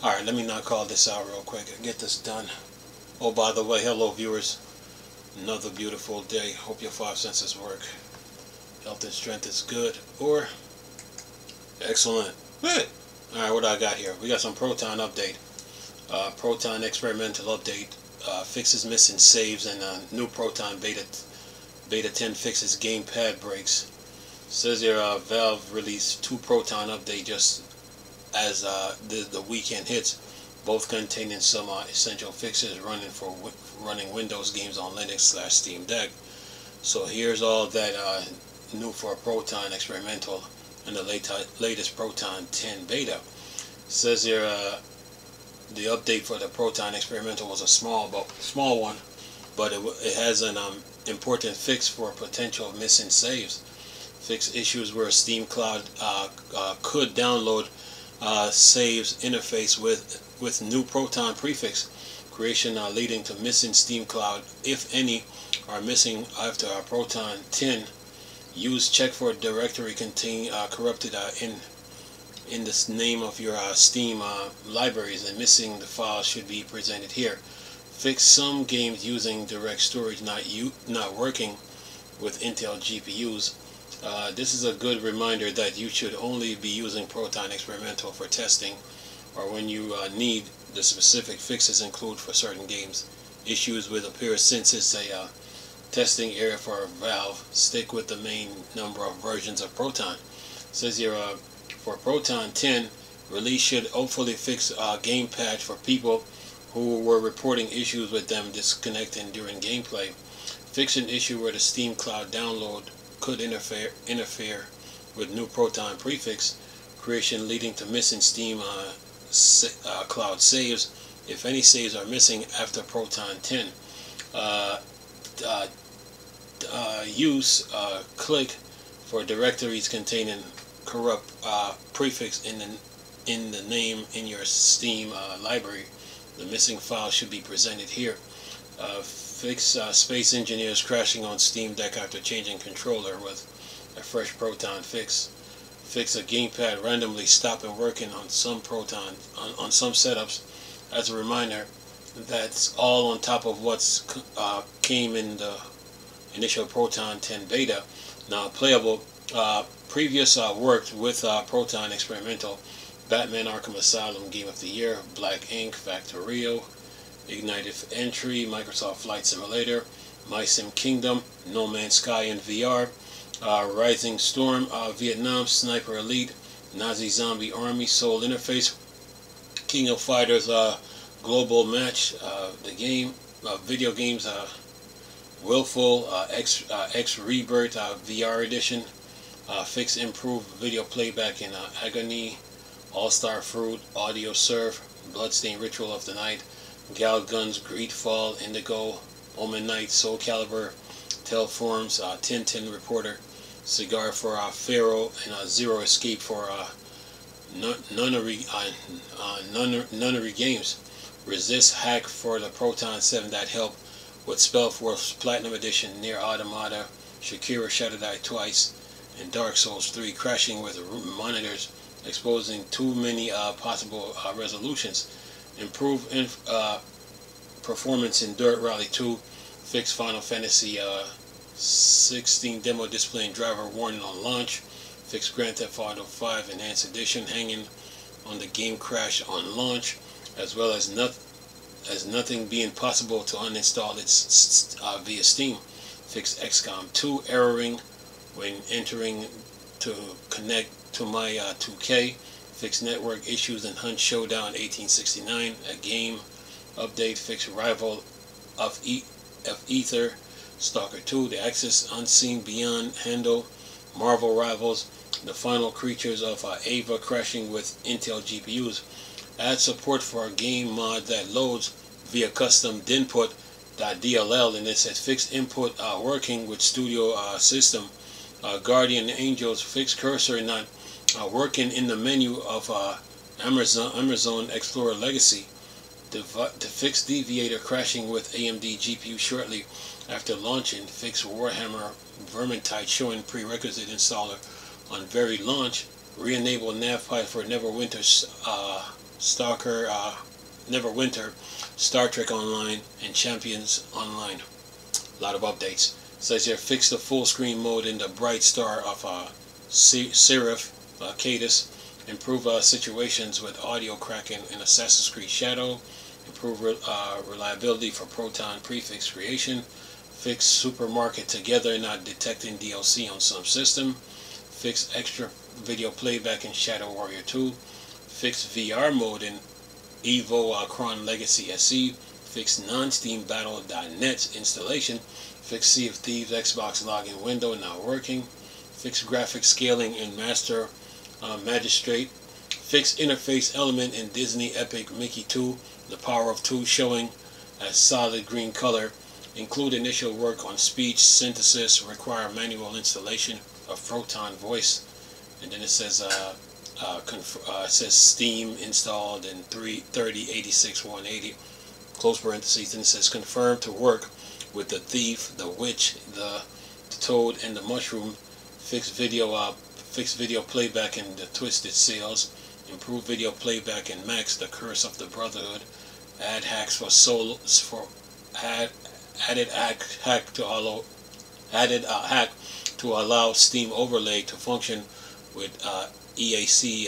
Alright, let me not call this out real quick and get this done. Oh, by the way, hello viewers. Another beautiful day. Hope your five senses work. Health and strength is good or excellent. Good. Alright, what do I got here? We got some Proton update. Proton experimental update. Fixes missing saves, and new Proton beta 10 fixes gamepad breaks. Says here Valve released 2 Proton update just as the weekend hits, both containing some essential fixes running Windows games on Linux/Steam Deck. So here's all that new for Proton experimental and the latest Proton 10 beta. Says here the update for the Proton experimental was a small one, but it has an important fix for potential missing saves. Fix issues where Steam Cloud could download saves interface with new Proton prefix creation, leading to missing Steam Cloud, if any, are missing after Proton 10. Use check for directory contain corrupted in the name of your Steam libraries, and missing the files should be presented here. Fix some games using direct storage not working with Intel GPUs. This is a good reminder that you should only be using Proton experimental for testing, or when you need the specific fixes include for certain games. Issues will appear since it's a testing area for Valve. Stick with the main number of versions of Proton. It says here for Proton 10 release should hopefully fix game patch for people who were reporting issues with them disconnecting during gameplay. Fix an issue where the Steam Cloud download could interfere with new Proton prefix creation, leading to missing Steam Cloud saves, if any saves are missing after Proton 10. Use click for directories containing corrupt prefix in the name in your Steam library. The missing file should be presented here. Fix Space Engineers crashing on Steam Deck after changing controller with a fresh Proton fix. Fix a gamepad randomly stopping working on some Proton on some setups. As a reminder, that's all on top of what's came in the initial Proton 10 beta. Now playable. Previous worked with Proton experimental. Batman Arkham Asylum Game of the Year, Black Ink, Factorio, Ignitive Entry, Microsoft Flight Simulator, My Sim Kingdom, No Man's Sky in VR, Rising Storm, Vietnam, Sniper Elite, Nazi Zombie Army, Soul Interface, King of Fighters Global Match, the game, video games, Willful, X Rebirth VR Edition, fix improved video playback in Agony, All-Star Fruit, Audio Surf, Bloodstained Ritual of the Night, Gal Guns, Greedfall, Indigo, Omen Knight, Soul Calibur, Telforms, Tintin Reporter, Cigar for Pharaoh, and Zero Escape for Nunnery Games. Resist Hack for the Proton 7 that help with Spellforce Platinum Edition, Near Automata, Shakira Shattered Eye Twice, and Dark Souls 3 crashing with monitors, exposing too many possible resolutions. Improve performance in Dirt Rally 2. Fix Final Fantasy 16 demo displaying driver warning on launch. Fix Grand Theft Auto 5 Enhanced Edition hanging on the game crash on launch, as well as nothing being possible to uninstall it via Steam. Fix XCOM 2 erroring when entering to connect to my 2K. Fix network issues in Hunt Showdown 1869, a game update. Fix Rival of Ether, Stalker 2, The Axis Unseen Beyond handle, Marvel Rivals, the final creatures of Ava crashing with Intel GPUs. Add support for a game mod that loads via custom dinput.dll, and it says fixed input working with Studio System. Guardian Angels, fix cursor not working in the menu of Amazon Explorer Legacy. To fix Deviator crashing with AMD GPU shortly after launching. Fix Warhammer Vermintide showing prerequisite installer on very launch. Re-enable NavPi for Neverwinter Stalker, Neverwinter, Star Trek Online, and Champions Online. A lot of updates. It says here, fix the full screen mode in the Bright Star of Seraph Cadus. Improve situations with audio cracking in Assassin's Creed Shadow. Improve reliability for Proton prefix creation. Fix supermarket together not detecting DLC on some system. Fix extra video playback in Shadow Warrior 2. Fix VR mode in Evo Cron Legacy SE. Fix non-Steam Battle.net installation. Fix Sea of Thieves Xbox login window not working. Fix graphic scaling in Master Magistrate. Fix interface element in Disney Epic Mickey 2, The Power of 2 showing as solid green color. Include initial work on speech synthesis. Require manual installation of Proton voice. And then it says it says Steam installed in 33086.180 close parentheses, and it says confirmed to work with the thief, the witch, the toad, and the mushroom. Fix video playback in the Twisted Sails. Improve video playback in Max, the Curse of the Brotherhood. Add hacks for added hack to allow Steam Overlay to function with EAC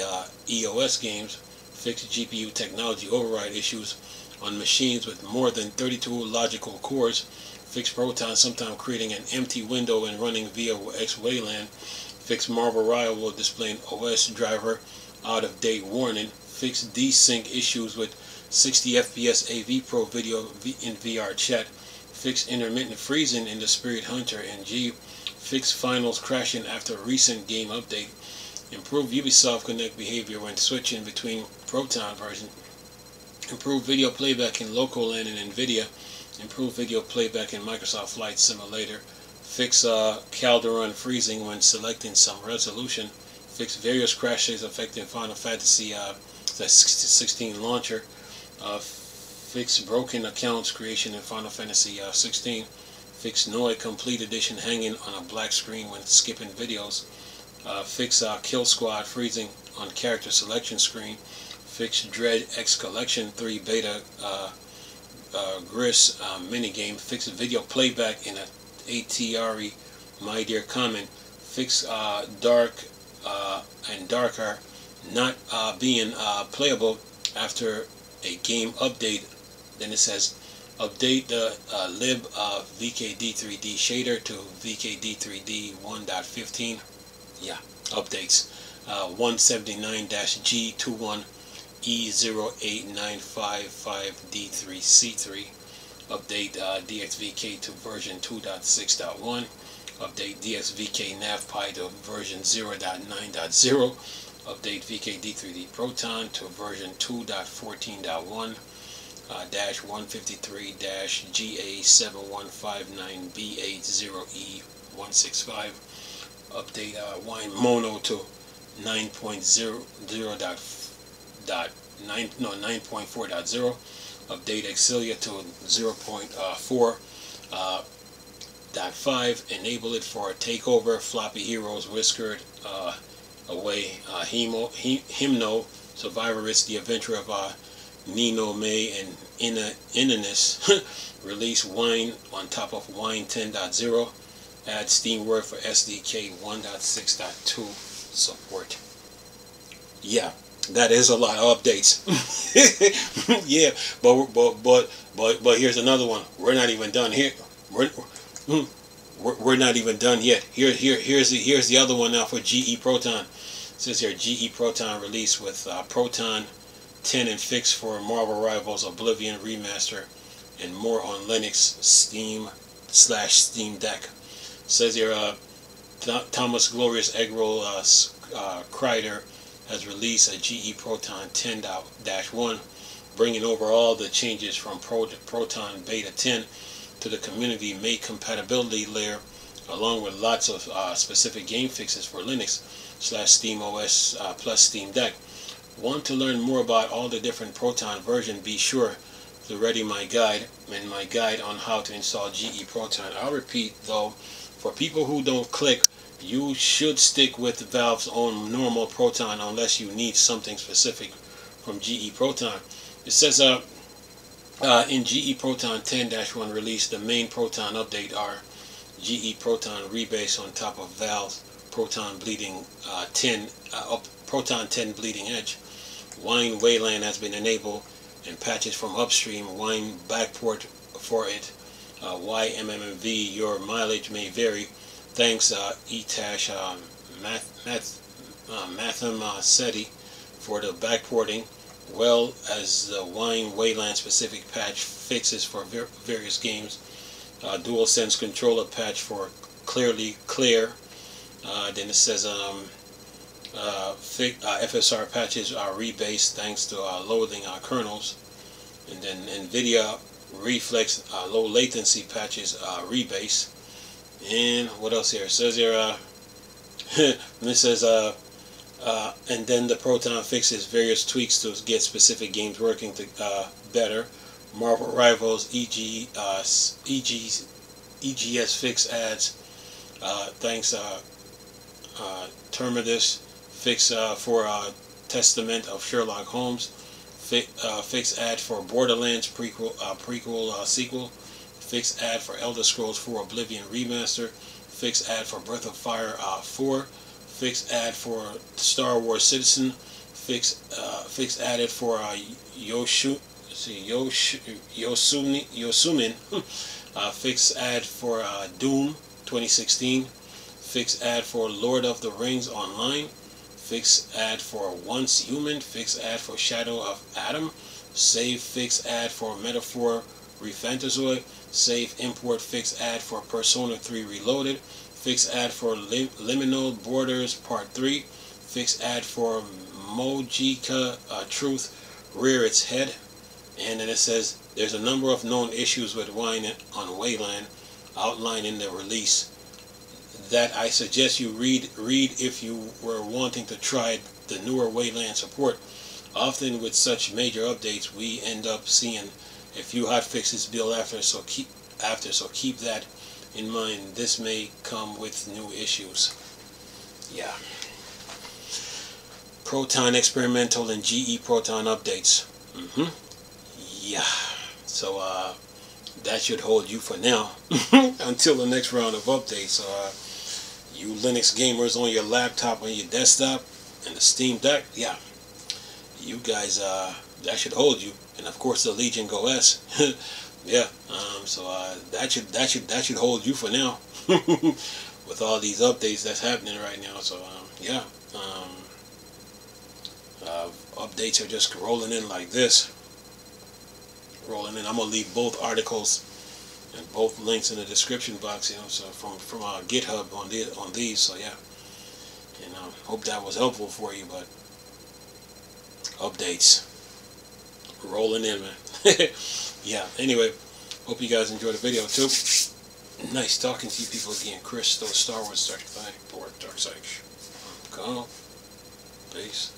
EOS games. Fix GPU technology override issues on machines with more than 32 logical cores. Fix Proton sometime creating an empty window and running via X-Wayland. Fix Marvel Rival displaying OS driver out of date warning. Fix desync issues with 60 FPS AV Pro video in VR chat. Fix intermittent freezing in the Spirit Hunter NG. Fix finals crashing after recent game update. Improve Ubisoft Connect behavior when switching between Proton version. Improve video playback in Locoland and NVIDIA. Improve video playback in Microsoft Flight Simulator. Fix Calderon freezing when selecting some resolution. Fix various crashes affecting Final Fantasy 16 launcher. Fix broken accounts creation in Final Fantasy 16. Fix Noi Complete Edition hanging on a black screen when skipping videos. Fix Kill Squad freezing on character selection screen. Fix Dread X Collection 3 Beta Gris minigame. Fix video playback in a ATRE My Dear Comment. Fix Dark and Darker not being playable after a game update. Then it says update the lib VKD3D shader to VKD3D 1.15. Yeah, updates 179-G21 E08955D3C3. Update DXVK to version 2.6.1. Update DXVK NavPy to version 0.9.0. Update VKD3D Proton to version 2.14.1. -153-GA7159B80E165. Update Wine Mono to 9.4.0. Update Exilia to 0.4.5. Enable it for Takeover, Floppy Heroes, Whiskered Away, Hymno, Survivorists, The Adventure of Nino, May, and Inanus. Release Wine on top of Wine 10.0. Add Steam Word for SDK 1.6.2 support. Yeah, that is a lot of updates. Yeah, but here's another one. We're not even done here. We're not even done yet. Here's the other one now for GE Proton. It says here GE Proton release with Proton 10 and fix for Marvel Rivals Oblivion Remaster and more on Linux, Steam/Steam Deck. It says here Thomas Glorious Eggroll Kreider has released a GE Proton 10.1, bringing over all the changes from Proton Beta 10 to the community made compatibility layer, along with lots of specific game fixes for Linux/Steam OS plus Steam Deck. Want to learn more about all the different Proton versions? Be sure to ready my guide on how to install GE Proton. I'll repeat though, for people who don't click, you should stick with Valve's own normal Proton unless you need something specific from GE Proton. It says in GE Proton 10-1 release, the main Proton update are GE Proton rebase on top of valves, Proton 10 bleeding edge. Wine Wayland has been enabled, and patches from upstream wine backport for it. YMMV, your mileage may vary. Thanks Etash Matham Seti for the backporting, well as the Wine Wayland specific patch fixes for various games. DualSense controller patch for Clearly Clear. Then it says FSR patches are rebased thanks to loading kernels. And then NVIDIA Reflex low latency patches rebase. And what else here? It says here, and it says, and then the Proton fixes various tweaks to get specific games working better. Marvel Rivals EGS fix adds. Thanks Terminus fix for Testament of Sherlock Holmes. Fix ad for Borderlands prequel sequel. Fix ad for Elder Scrolls 4 Oblivion Remaster. Fix ad for Breath of Fire 4. Fix ad for Star Wars Citizen. Fix added for Yosumin. Fix ad for Doom 2016. Fix ad for Lord of the Rings Online. Fix ad for Once Human. Fix ad for Shadow of Adam. Save fix ad for Metaphor Refantazoid. Save import fix ad for Persona 3 Reloaded. Fix ad for Liminal Borders Part 3. Fix ad for Mojika Truth Rear Its Head. And then it says there's a number of known issues with Wine on Wayland outlined in the release that I suggest you read if you were wanting to try the newer Wayland support. Often with such major updates, we end up seeing a few hotfixes built after, so keep that in mind. This may come with new issues. Yeah. Proton experimental and GE Proton updates. Yeah. So that should hold you for now until the next round of updates. You Linux gamers on your laptop, on your desktop, and the Steam Deck, yeah, you guys, that should hold you. And of course the Legion Go S, yeah. So that should hold you for now with all these updates that's happening right now. So yeah, updates are just rolling in like this. Rolling in. I'm gonna leave both articles and both links in the description box, you know, so from GitHub on these. So yeah, and hope that was helpful for you. But updates rolling in, man. Yeah. Anyway, hope you guys enjoyed the video too. Nice talking to you people again. Chris, Star Wars Dark Side. Go. Peace.